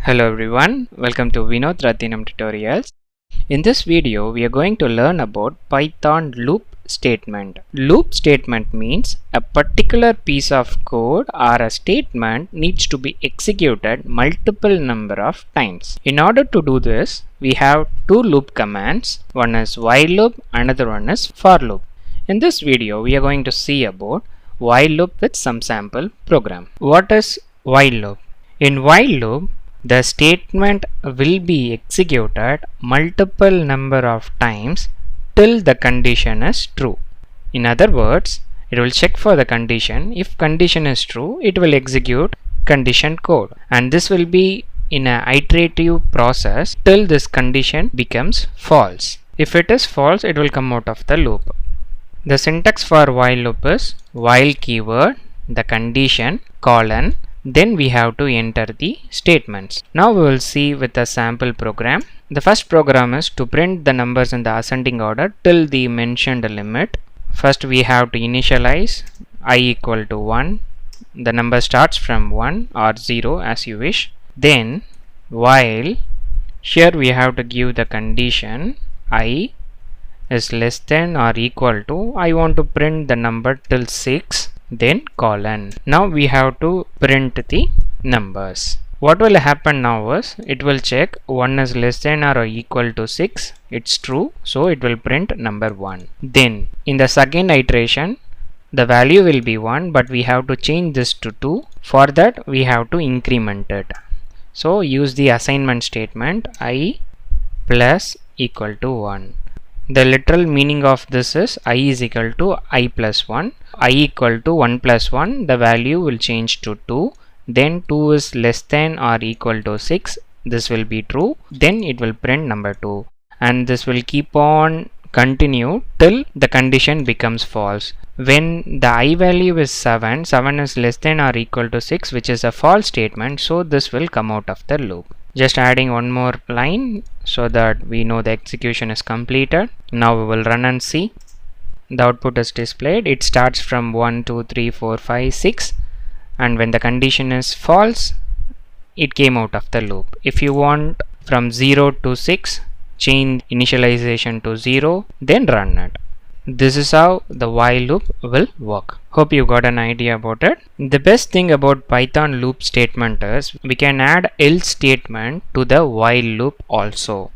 Hello everyone, welcome to Vinod Rathinam Tutorials. In this video, we are going to learn about Python loop statement. Loop statement means a particular piece of code or a statement needs to be executed multiple number of times. In order to do this, we have two loop commands. One is while loop, another one is for loop. In this video, we are going to see about while loop with some sample program. What is while loop? In while loop, the statement will be executed multiple number of times till the condition is true. In other words, it will check for the condition. If condition is true, it will execute condition code, and this will be in an iterative process till this condition becomes false. If it is false, it will come out of the loop. The syntax for while loop is while keyword, the condition, colon, then we have to enter the statements. Now we will see with a sample program. The first program is to print the numbers in the ascending order till the mentioned limit. First we have to initialize I equal to 1. The number starts from 1 or 0 as you wish. Then while, here we have to give the condition I is less than or equal to, I want to print the number till 6. Then colon. Now we have to print the numbers. What will happen now is it will check 1 is less than or equal to 6. It's true, so it will print number 1. Then in the second iteration, the value will be 1, but we have to change this to 2. For that we have to increment it. So use the assignment statement I plus equal to 1. The literal meaning of this is I is equal to I plus 1. I equal to 1 plus 1, the value will change to 2. Then 2 is less than or equal to 6. This will be true. Then it will print number 2. And this will keep on continue till the condition becomes false. When the I value is 7, 7 is less than or equal to 6, which is a false statement. So this will come out of the loop. Just adding one more line so that we know the execution is completed. Now we will run and see. The output is displayed. It starts from 1, 2, 3, 4, 5, 6, and when the condition is false, it came out of the loop. If you want from 0 to 6, change initialization to 0, then run it. This is how the while loop will work. Hope you got an idea about it. The best thing about Python loop statement is we can add else statement to the while loop also,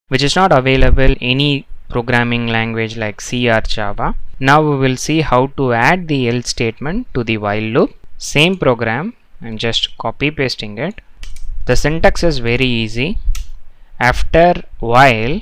which is not available any programming language like C or Java. Now we will see how to add the else statement to the while loop. Same program, I'm just copy pasting it. The syntax is very easy. After while,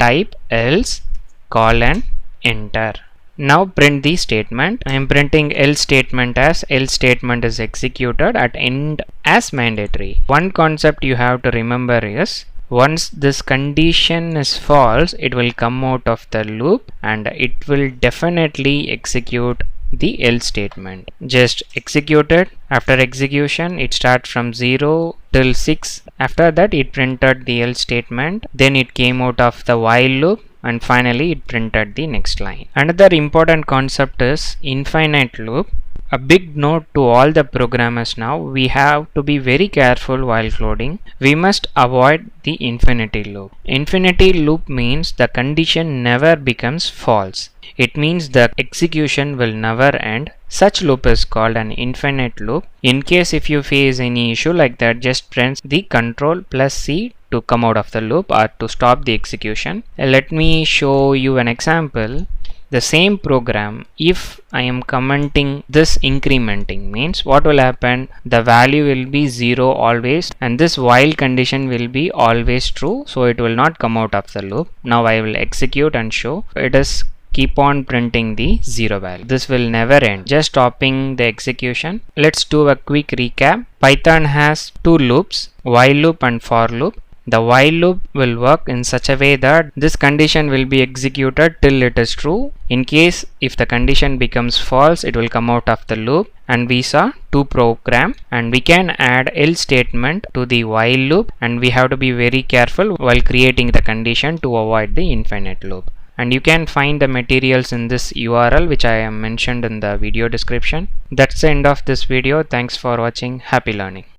type else colon enter. Now print the statement. I am printing else statement as else statement is executed at end as mandatory. One concept you have to remember is once this condition is false, it will come out of the loop and it will definitely execute the else statement. Just execute it. After execution, it starts from 0 till 6. After that, it printed the else statement. Then it came out of the while loop, and finally it printed the next line. Another important concept is infinite loop. A big note to all the programmers now, we have to be very careful while coding. We must avoid the infinity loop. Infinity loop means the condition never becomes false. It means the execution will never end. Such loop is called an infinite loop. In case if you face any issue like that, just press the Ctrl plus C to come out of the loop or to stop the execution. Let me show you an example. The same program, if I am commenting this incrementing, means what will happen? The value will be 0 always, and this while condition will be always true, so it will not come out of the loop. Now I will execute and show it is keep on printing the 0 value. This will never end. Just stopping the execution. Let's do a quick recap. Python has two loops, while loop and for loop. The while loop will work in such a way that this condition will be executed till it is true. In case if the condition becomes false, it will come out of the loop. And we saw two program, and we can add else statement to the while loop, and we have to be very careful while creating the condition to avoid the infinite loop. And you can find the materials in this URL which I have mentioned in the video description. That's the end of this video. Thanks for watching. Happy learning.